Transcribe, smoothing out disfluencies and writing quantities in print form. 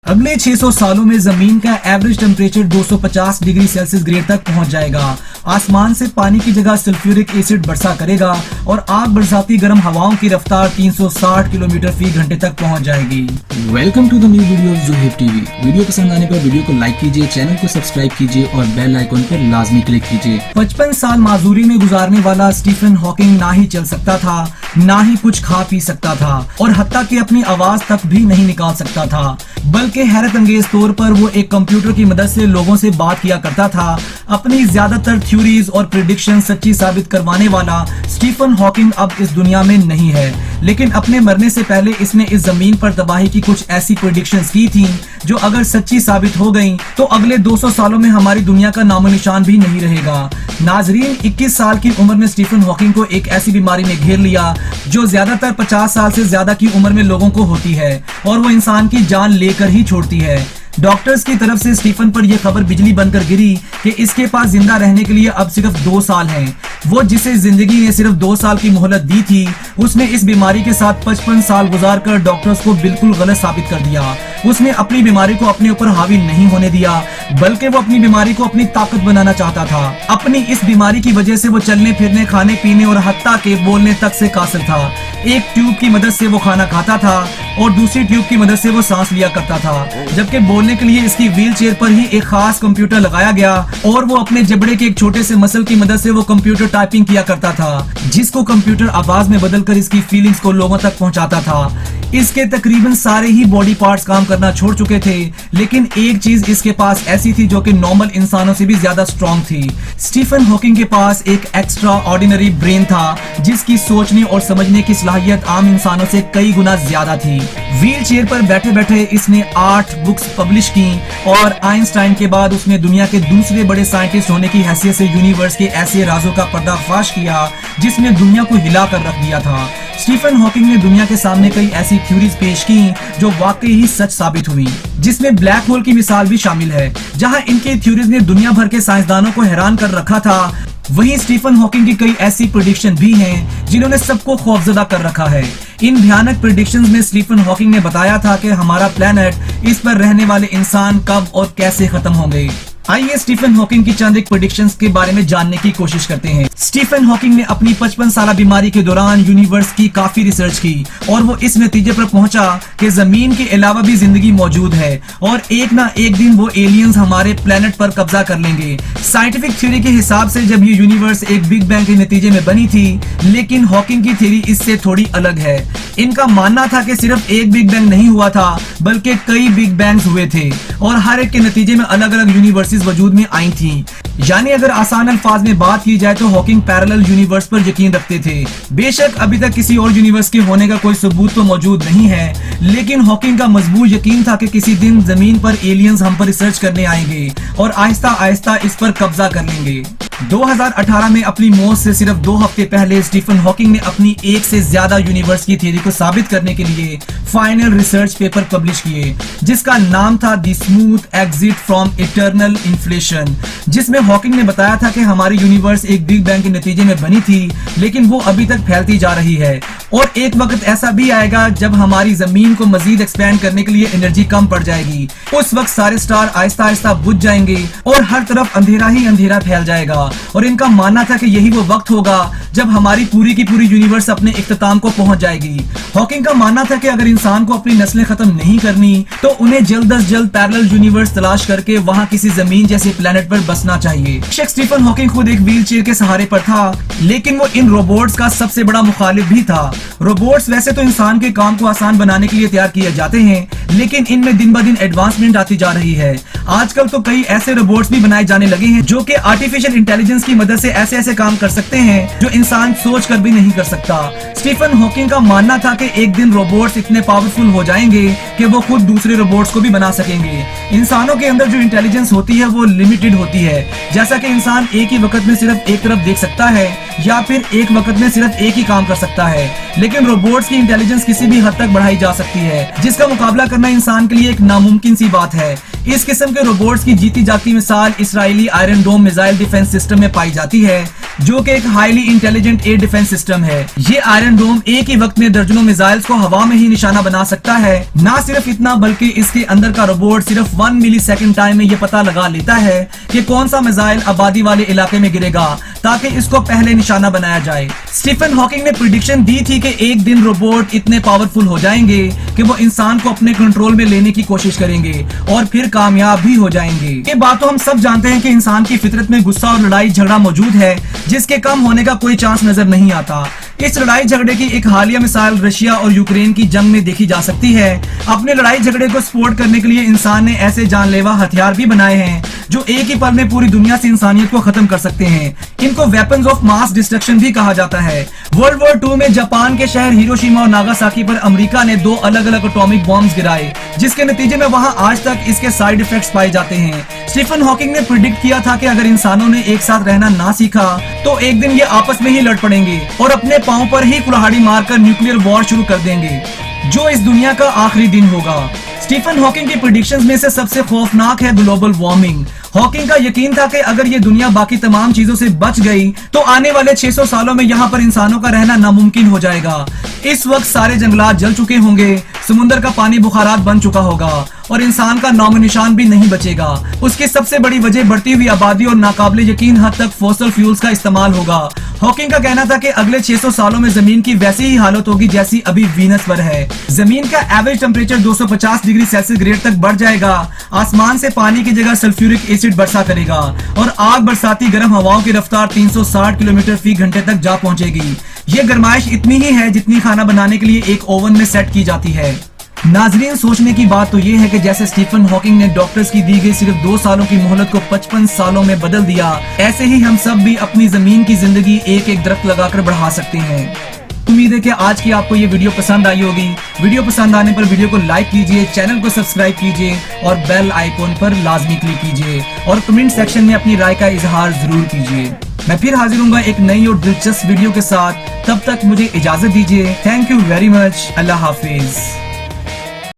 अगले 600 सालों में जमीन का average temperature 250 degree Celsius grade तक पहुंच जाएगा। आसमान से पानी की जगह सल्फ्यूरिक एसिड बरसा करेगा और आग बरसाती गर्म हवाओं की रफ्तार 360 किलोमीटर फी घंटे तक पहुंच जाएगी। Welcome to the new video of Zuhaib TV. Video पसंद आने पर वीडियो को लाइक कीजिए, चैनल को सब्सक्राइब कीजिए और बेल आइकन पर लाजमी क्लिक कीजिए। 55 साल माजूरी में गुजारने वाला स्टीफन हॉकिंग ना ही चल सकता था, ना ही कुछ खा पी सकता था और हत्ता कि अपनी आवाज तक भी नहीं निकाल सकता था, बल्कि हैरत अंगेज तौर पर वो एक कंप्यूटर की मदद से लोगों से बात किया करता था। अपनी ज्यादातर थ्योरीज और प्रेडिक्शन सच्ची साबित करवाने वाला स्टीफन हॉकिंग अब इस दुनिया में नहीं है, लेकिन अपने मरने से पहले इसने इस जमीन पर तबाही की कुछ ऐसी प्रेडिक्शंस की थी जो अगर सच्ची साबित हो गईं तो अगले 200 सालों में हमारी दुनिया का नामो निशान भी नहीं रहेगा। नाजरीन, 21 साल की उम्र में स्टीफन हॉकिंग को एक ऐसी बीमारी ने घेर लिया जो ज्यादातर 50 साल से ज्यादा की उम्र में लोगों को होती है और वो इंसान की जान लेकर ही छोड़ती है। डॉक्टर्स की तरफ से स्टीफन पर यह खबर बिजली बनकर गिरी कि इसके पास जिंदा रहने के लिए अब सिर्फ 2 साल हैं। वो जिसे जिंदगी ने सिर्फ 2 साल की मोहलत दी थी, उसने इस बीमारी के साथ 55 साल गुजारकर डॉक्टर्स को बिल्कुल गलत साबित कर दिया। उसने अपनी बीमारी को अपने ऊपर हावी नहीं होने दिया, बल्कि वो अपनी बीमारी को अपनी ताकत बनाना चाहता था। अपनी इस बीमारी की वजह से वो चलने फिरने, खाने पीने और हत्ता के बोलने तक से कासिर था। एक ट्यूब की मदद से वो खाना खाता था और दूसरी ट्यूब की मदद से वो सांस लिया करता था, जबकि बोलने के लिए इसकी व्हील चेयर पर ही एक खास कंप्यूटर लगाया गया और वो अपने जबड़े के एक छोटे से मसल की मदद से वो कंप्यूटर टाइपिंग किया करता था, जिसको कंप्यूटर आवाज में बदलकर इसकी फीलिंग्स को लोगों तक पहुंचाता था। इसके तकरीबन सारे ही बॉडी पार्ट्स काम करना छोड़ चुके थे, लेकिन एक चीज इसके पास ऐसी थी जो कि नॉर्मल इंसानों से भी ज्यादा स्ट्रॉन्ग थी। स्टीफन हॉकिंग के पास एक एक्स्ट्रा ऑर्डिनरी ब्रेन था, जिसकी सोचने और समझने की सलाहियत आम इंसानों से कई गुना ज्यादा थी। व्हील चेयर पर बैठे बैठे इसने 8 बुक्स पब्लिश की और आइंस्टाइन के बाद उसने दुनिया के दूसरे बड़े साइंटिस्ट होने की हैसियत से यूनिवर्स के ऐसे राजों का पर्दाफाश किया जिसने दुनिया को हिला कर रख दिया था। स्टीफन हॉकिंग ने दुनिया के सामने कई ऐसी थ्योरीज पेश की जो वाकई ही सच साबित हुई, जिसमें ब्लैक होल की मिसाल भी शामिल है। जहां इनके थ्योरीज ने दुनिया भर के साइंसदानों को हैरान कर रखा था, वहीं स्टीफन हॉकिंग की कई ऐसी प्रेडिक्शन भी हैं जिन्होंने सबको खौफजदा कर रखा है। इन भयानक प्रेडिक्शंस में स्टीफन हॉकिंग ने बताया था कि हमारा प्लेनेट, इस पर रहने वाले इंसान कब और कैसे खत्म होंगे। आइए स्टीफन हॉकिंग की चंद एक प्रेडिक्शंस के बारे में जानने की कोशिश करते हैं। स्टीफन हॉकिंग ने अपनी 55 साल बीमारी के दौरान यूनिवर्स की काफी रिसर्च की और वो इस नतीजे पर पहुंचा कि जमीन के अलावा भी जिंदगी मौजूद है और एक ना एक दिन वो एलियंस हमारे प्लेनेट पर कब्जा कर लेंगे। साइंटिफिक थ्योरी के हिसाब से जब ये यूनिवर्स एक बिग बैंग के नतीजे में बनी थी, लेकिन हॉकिंग की थ्योरी इससे थोड़ी अलग है। इनका मानना था कि सिर्फ एक बिग बैंग नहीं हुआ था, बल्कि कई बिग बैंग्स हुए थे और हर एक के नतीजे में अलग अलग यूनिवर्सिटीज वजूद में आई थी। यानी अगर आसान अल्फाज में बात की जाए तो हॉकिंग पैरेलल यूनिवर्स पर यकीन रखते थे। बेशक अभी तक किसी और यूनिवर्स के होने का कोई सबूत तो मौजूद नहीं है, लेकिन हॉकिंग का मजबूत यकीन था कि किसी दिन जमीन पर एलियंस हम पर रिसर्च करने आएंगे और आहिस्ता आहिस्ता इस पर कब्जा कर लेंगे। 2018 में अपनी मौत से सिर्फ 2 हफ्ते पहले स्टीफन हॉकिंग ने अपनी एक से ज्यादा यूनिवर्स की थ्योरी को साबित करने के लिए फाइनल रिसर्च पेपर पब्लिश किए, जिसका नाम था the smooth exit from eternal inflation, जिसमें हॉकिंग ने बताया था कि हमारी यूनिवर्स एक बिग बैंग के नतीजे में बनी थी, लेकिन वो अभी तक फैलती जा रही है और एक वक्त ऐसा भी आएगा जब हमारी जमीन को मजीद एक्सपैंड करने के लिए एनर्जी कम पड़ जाएगी। उस वक्त सारे स्टार आहिस्ता आहिस्ता बुझ जाएंगे और हर तरफ अंधेरा ही अंधेरा फैल जाएगा और इनका मानना था कि यही वो वक्त होगा जब हमारी पूरी की पूरी यूनिवर्स अपने इख्तिताम को पहुंच जाएगी। हॉकिंग का मानना था कि अगर इंसान को अपनी नस्लें खत्म नहीं करनी तो उन्हें जल्द अज जल्द पैरेलल यूनिवर्स तलाश करके वहां किसी जमीन जैसे प्लेनेट पर बसना चाहिए। स्टीफन हॉकिंग खुद एक व्हील चेयर के सहारे पर था, लेकिन वो इन रोबोट्स का सबसे बड़ा मुखालिफ भी था। रोबोट्स वैसे तो इंसान के काम को आसान बनाने के लिए तैयार किए जाते हैं, लेकिन इनमें दिन ब दिन एडवांसमेंट आती जा रही है। आजकल तो कई ऐसे रोबोट्स भी बनाए जाने लगे हैं जो कि आर्टिफिशियल इंटेलिजेंस की मदद से ऐसे ऐसे काम कर सकते हैं जो इंसान सोच कर भी नहीं कर सकता। स्टीफन हॉकिंग का मानना था कि एक दिन रोबोट्स इतने पावरफुल हो जाएंगे कि वो खुद दूसरे रोबोट्स को भी बना सकेंगे। इंसानों के अंदर जो इंटेलिजेंस होती है वो लिमिटेड होती है, जैसा कि इंसान एक ही वक्त में सिर्फ एक तरफ देख सकता है या फिर एक वक्त में सिर्फ एक ही काम कर सकता है, लेकिन रोबोट्स की इंटेलिजेंस किसी भी हद तक बढ़ाई जा सकती है, जिसका मुकाबला करना करना इंसान के लिए एक नामुमकिन सी बात है। इस किस्म के रोबोट्स की जीती जाती मिसाल Israeli iron dome missile defence system में पाई जाती है, जो कि एक highly intelligent air defence system है। ये आयरन डोम एक ही वक्त में दर्जनों मिसाइल्स को हवा में ही निशाना बना सकता है। ना सिर्फ इतना बल्कि इसके अंदर का रोबोट सिर्फ 1 मिलीसेकंड टाइम में ये पता लगा लेता है कि कौन सा मिसाइल आबादी वाले इलाके में गिरेगा ताकि इसको पहले निशाना बनाया जाए। स्टीफन हॉकिंग ने प्रेडिक्शन दी थी कि एक दिन रोबोट इतने पावरफुल हो जाएंगे कि वो इंसान को अपने कंट्रोल में लेने की कोशिश करेंगे और फिर कामयाब भी हो जाएंगे। ये बात तो हम सब जानते हैं कि इंसान की फितरत में गुस्सा और लड़ाई झगड़ा मौजूद है, जिसके कम होने का कोई चांस नजर नहीं आता। इस लड़ाई झगड़े की एक हालिया मिसाल रशिया और यूक्रेन की जंग में देखी जा सकती है। अपने लड़ाई झगड़े को सपोर्ट करने के लिए इंसान ने ऐसे जानलेवा हथियार भी बनाए हैं जो एक ही पल में पूरी दुनिया से इंसानियत को खत्म कर सकते हैं। इनको वेपन्स ऑफ मास डिस्ट्रक्शन भी कहा जाता है। वर्ल्ड वॉर 2 में जापान के शहर हिरोशिमा और नागासाकी पर अमेरिका ने 2 अलग अलग एटॉमिक बॉम्ब्स गिराए, जिसके नतीजे में वहां आज तक इसके साइड इफेक्ट्स पाए जाते हैं। स्टीफन हॉकिंग ने प्रिडिक्ट किया था कि अगर इंसानों ने एक साथ रहना ना सीखा तो एक दिन ये आपस में ही लड़ पड़ेंगे और अपने पांव पर ही कुल्हाड़ी मारकर न्यूक्लियर वॉर शुरू कर देंगे, जो इस दुनिया का आखिरी दिन होगा। स्टीफन हॉकिंग की प्रेडिक्शंस में से सबसे खौफनाक है ग्लोबल वार्मिंग। हॉकिंग का यकीन था कि अगर ये दुनिया बाकी तमाम चीजों से बच गई तो आने वाले 600 सालों में यहाँ पर इंसानों का रहना नामुमकिन हो जाएगा। इस वक्त सारे जंगलात जल चुके होंगे, समुद्र का पानी बुखारात बन चुका होगा और इंसान का नामो निशान भी नहीं बचेगा। उसकी सबसे बड़ी वजह बढ़ती हुई आबादी और नाकाबिले यकीन हद तक फॉसिल फ्यूल्स का इस्तेमाल होगा। हॉकिंग का कहना था कि अगले 600 सालों में जमीन की वैसी ही हालत होगी जैसी अभी वीनस पर है। जमीन का average temperature 250 degree Celsius grade तक बढ़ जाएगा। आसमान से पानी की जगह सल्फ्यूरिक एसिड बरसा करेगा और आग बरसाती गर्म हवाओं की रफ्तार 360 किलोमीटर फी घंटे तक जा पहुंचेगी। ये गर्माइश इतनी ही है जितनी खाना बनाने के लिए एक ओवन में सेट की जाती है। नाजरीन, सोचने की बात तो ये है कि जैसे स्टीफन हॉकिंग ने डॉक्टर्स की दी गई सिर्फ 2 सालों की मोहलत को 55 सालों में बदल दिया, ऐसे ही हम सब भी अपनी जमीन की जिंदगी एक एक दरख्त लगाकर बढ़ा सकते हैं। उम्मीद है कि आज की आपको ये वीडियो पसंद आई होगी। वीडियो पसंद आने पर वीडियो को लाइक कीजिए, चैनल को सब्सक्राइब कीजिए और बेल आइकॉन पर लाजमी क्लिक कीजिए और कमेंट सेक्शन में अपनी राय का इजहार जरूर कीजिए। मैं फिर हाजिर हूँ एक नई और दिलचस्प वीडियो के साथ। तब तक मुझे इजाजत दीजिए। Thank you very much. Allah Hafiz.